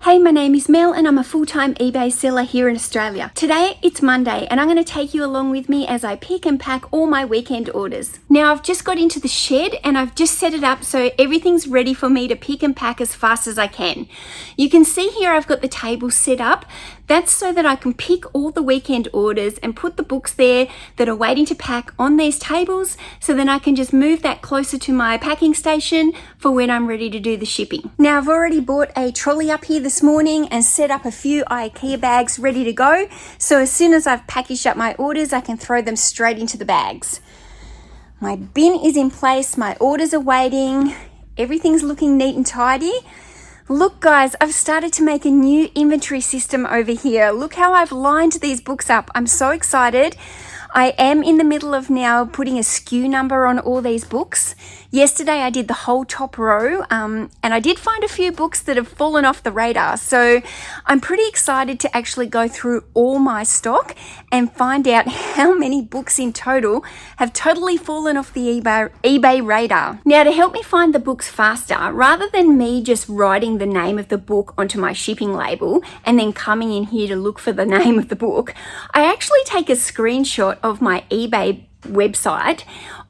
Hey, my name is Mel and I'm a full-time eBay seller here in Australia. Today it's Monday and I'm going to take you along with me as I pick and pack all my weekend orders. Now I've just got into the shed and I've just set it up so everything's ready for me to pick and pack as fast as I can. You can see here I've got the table set up. That's so that I can pick all the weekend orders and put the books there that are waiting to pack on these tables, so then I can just move that closer to my packing station for when I'm ready to do the shipping. Now I've already bought a trolley up here this morning and set up a few IKEA bags ready to go. So as soon as I've packaged up my orders, I can throw them straight into the bags. My bin is in place, my orders are waiting, everything's looking neat and tidy. Look guys, I've started to make a new inventory system over here. Look how I've lined these books up. I'm so excited. I am in the middle of now putting a SKU number on all these books. Yesterday I did the whole top row and I did find a few books that have fallen off the radar. So I'm pretty excited to actually go through all my stock and find out how many books in total have totally fallen off the eBay radar. Now to help me find the books faster, rather than me just writing the name of the book onto my shipping label and then coming in here to look for the name of the book, I actually take a screenshot of my eBay website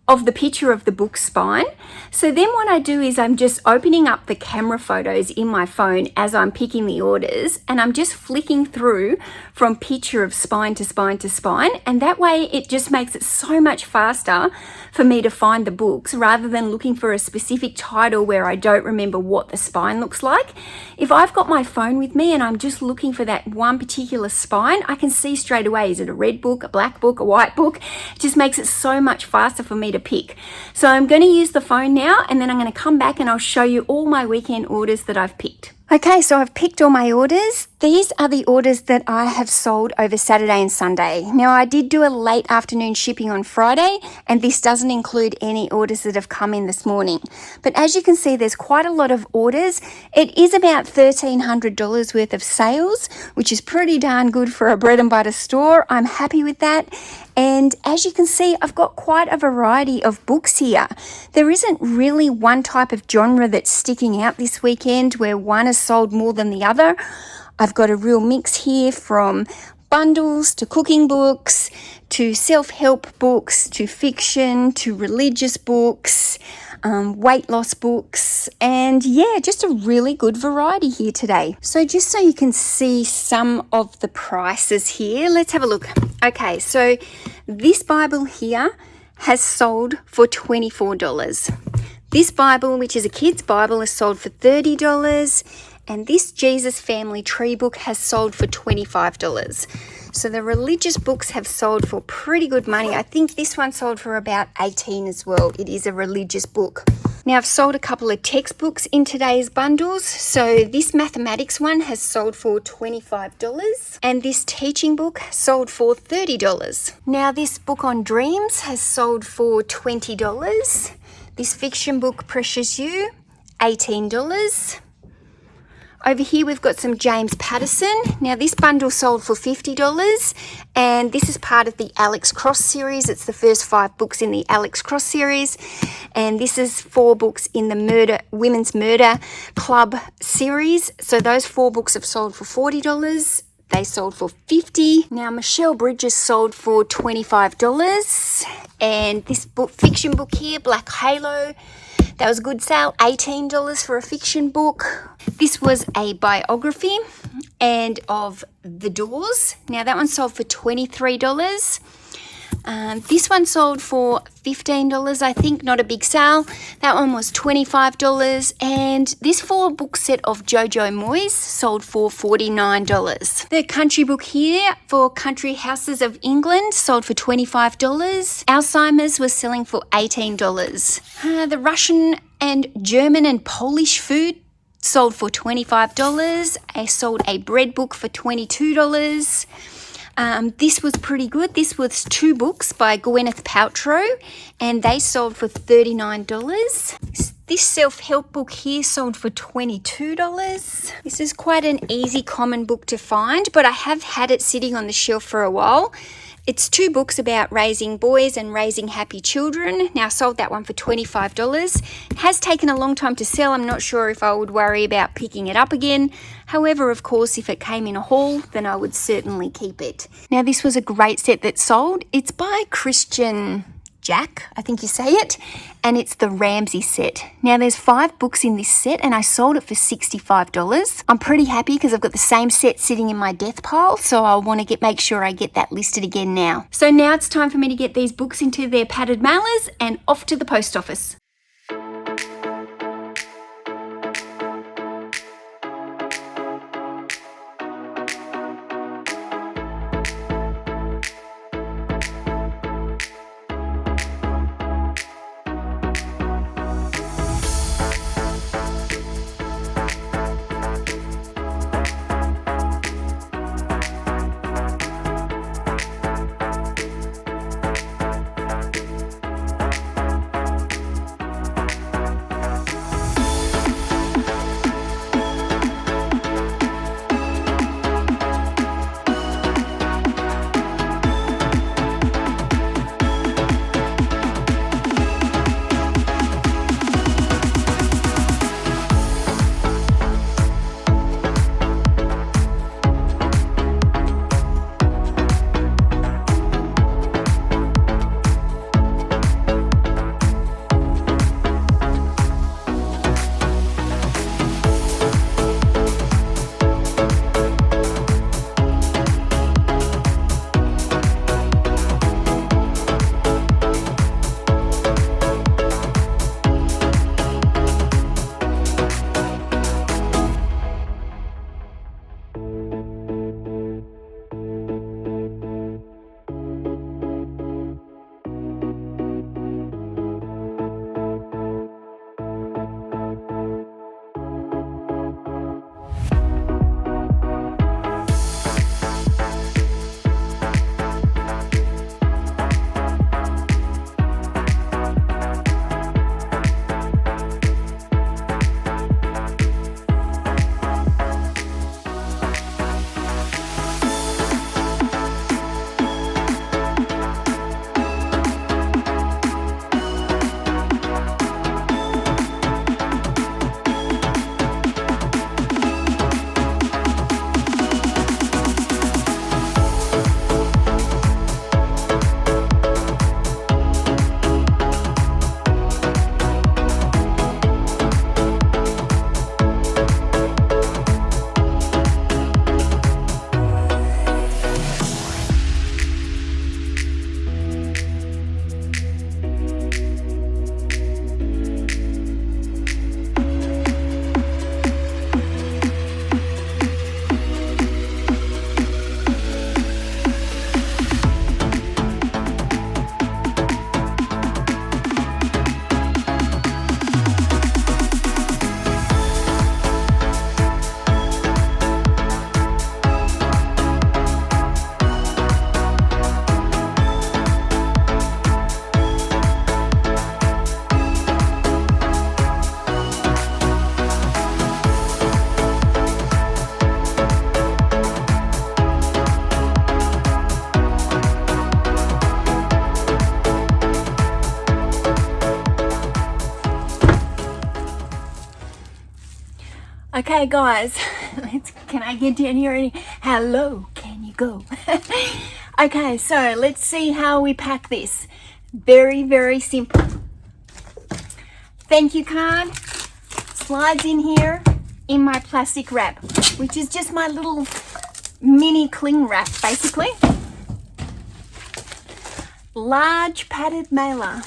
of the picture of the book spine. So then what I do is I'm just opening up the camera photos in my phone as I'm picking the orders, and I'm just flicking through from picture of spine to spine to spine, and that way it just makes it so much faster for me to find the books rather than looking for a specific title where I don't remember what the spine looks like. If I've got my phone with me and I'm just looking for that one particular spine, I can see straight away, is it a red book, a black book, a white book? It just makes it so much faster for me to pick. So I'm going to use the phone now, and then I'm going to come back and I'll show you all my weekend orders that I've picked. Okay, so I've picked all my orders. These are the orders that I have sold over Saturday and Sunday. Now I did do a late afternoon shipping on Friday, and this doesn't include any orders that have come in this morning. But as you can see, there's quite a lot of orders. It is about $1,300 worth of sales, which is pretty darn good for a bread and butter store. I'm happy with that. And as you can see, I've got quite a variety of books here. There isn't really one type of genre that's sticking out this weekend where one is sold more than the other. I've got a real mix here, from bundles to cooking books to self-help books to fiction to religious books, weight loss books, and yeah, just a really good variety here today. So just so you can see some of the prices here, let's have a look. Okay, so this Bible here has sold for $24. This Bible, which is a kid's Bible, is sold for $30, and this Jesus Family Tree book has sold for $25. So the religious books have sold for pretty good money. I think this one sold for about $18 as well. It is a religious book. Now I've sold a couple of textbooks in today's bundles. So this mathematics one has sold for $25, and this teaching book sold for $30. Now this book on dreams has sold for $20. This fiction book, Precious You, $18. Over here we've got some James Patterson. Now this bundle sold for $50, and this is part of the Alex Cross series. It's the first 5 books in the Alex Cross series, and this is 4 books in the Women's Murder Club series. So those 4 books have sold for $40. They sold for $50. Now Michelle Bridges sold for $25, and this fiction book here, Black Halo, that was a good sale, $18 for a fiction book. This was a biography and of The Doors. Now that one sold for $23. This one sold for $15, I think, not a big sale. That one was $25. And this 4-book set of Jojo Moyes sold for $49. The country book here for Country Houses of England sold for $25. Alzheimer's was selling for $18. The Russian and German and Polish food sold for $25. I sold a bread book for $22. This was pretty good. This was 2 books by Gwyneth Paltrow, and they sold for $39. This self-help book here sold for $22. This is quite an easy, common book to find, but I have had it sitting on the shelf for a while, It's 2 books about raising boys and raising happy children. Now, I sold that one for $25. It has taken a long time to sell. I'm not sure if I would worry about picking it up again. However, of course, if it came in a haul, then I would certainly keep it. Now, this was a great set that sold. It's by Christian Jack, I think you say it, and it's the Ramsey set. Now there's 5 books in this set and I sold it for $65. I'm pretty happy because I've got the same set sitting in my death pile, so I want to make sure I get that listed again now. So now it's time for me to get these books into their padded mailers and off to the post office. Okay guys, can I get down here and how low can you go? Okay, so let's see how we pack this. Very, very simple. Thank you card slides in here in my plastic wrap, which is just my little mini cling wrap basically. Large padded mailer.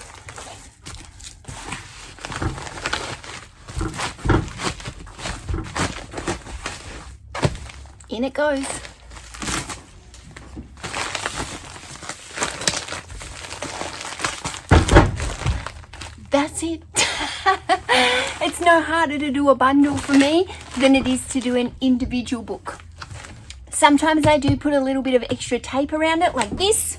In it goes. That's it. It's no harder to do a bundle for me than it is to do an individual book. Sometimes I do put a little bit of extra tape around it like this.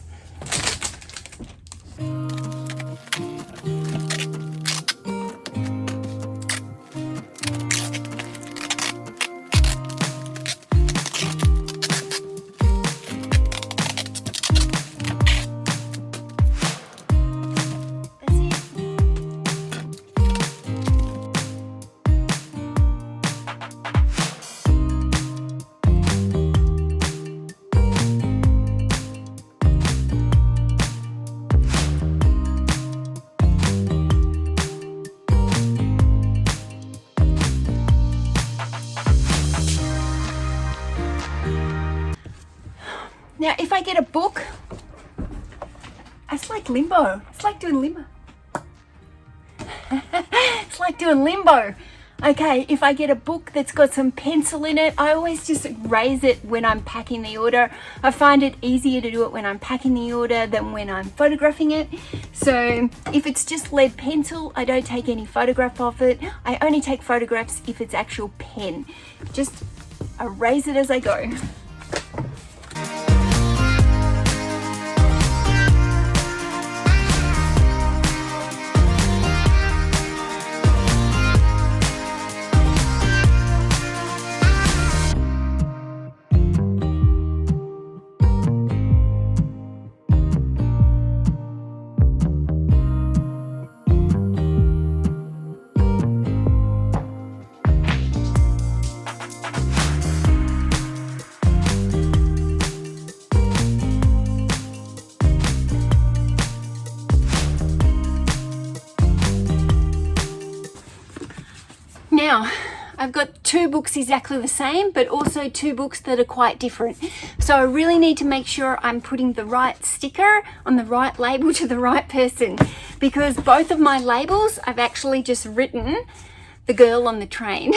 Now, if I get a book, it's like limbo. It's like doing limbo. It's like doing limbo. Okay, if I get a book that's got some pencil in it, I always just raise it when I'm packing the order. I find it easier to do it when I'm packing the order than when I'm photographing it. So if it's just lead pencil, I don't take any photograph of it. I only take photographs if it's actual pen. Just erase it as I go. Now, I've got 2 books exactly the same, but also 2 books that are quite different. So I really need to make sure I'm putting the right sticker on the right label to the right person, because both of my labels, I've actually just written The Girl on the Train.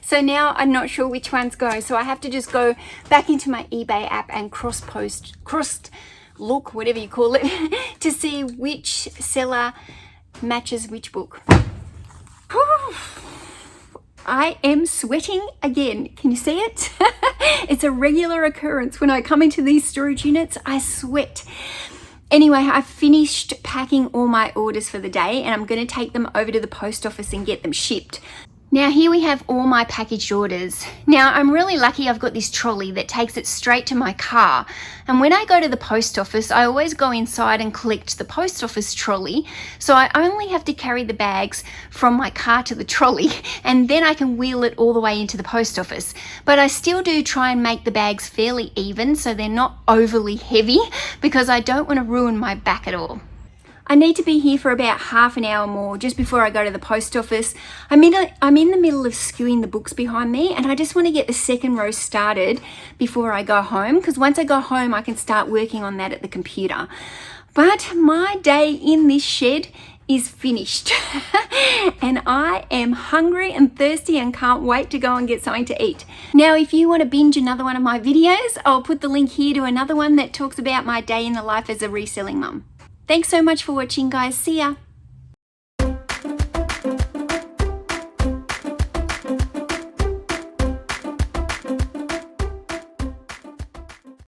So now I'm not sure which ones go. So I have to just go back into my eBay app and cross look, whatever you call it, to see which seller matches which book. I am sweating again. Can you see it? It's a regular occurrence. When I come into these storage units, I sweat. Anyway, I've finished packing all my orders for the day and I'm going to take them over to the post office and get them shipped. Now here we have all my packaged orders. Now I'm really lucky I've got this trolley that takes it straight to my car. And when I go to the post office, I always go inside and collect the post office trolley. So I only have to carry the bags from my car to the trolley and then I can wheel it all the way into the post office. But I still do try and make the bags fairly even so they're not overly heavy because I don't want to ruin my back at all. I need to be here for about half an hour more just before I go to the post office. I'm in the middle of skewing the books behind me and I just want to get the second row started before I go home, because once I go home I can start working on that at the computer. But my day in this shed is finished and I am hungry and thirsty and can't wait to go and get something to eat. Now if you want to binge another one of my videos, I'll put the link here to another one that talks about my day in the life as a reselling mum. Thanks so much for watching, guys. See ya.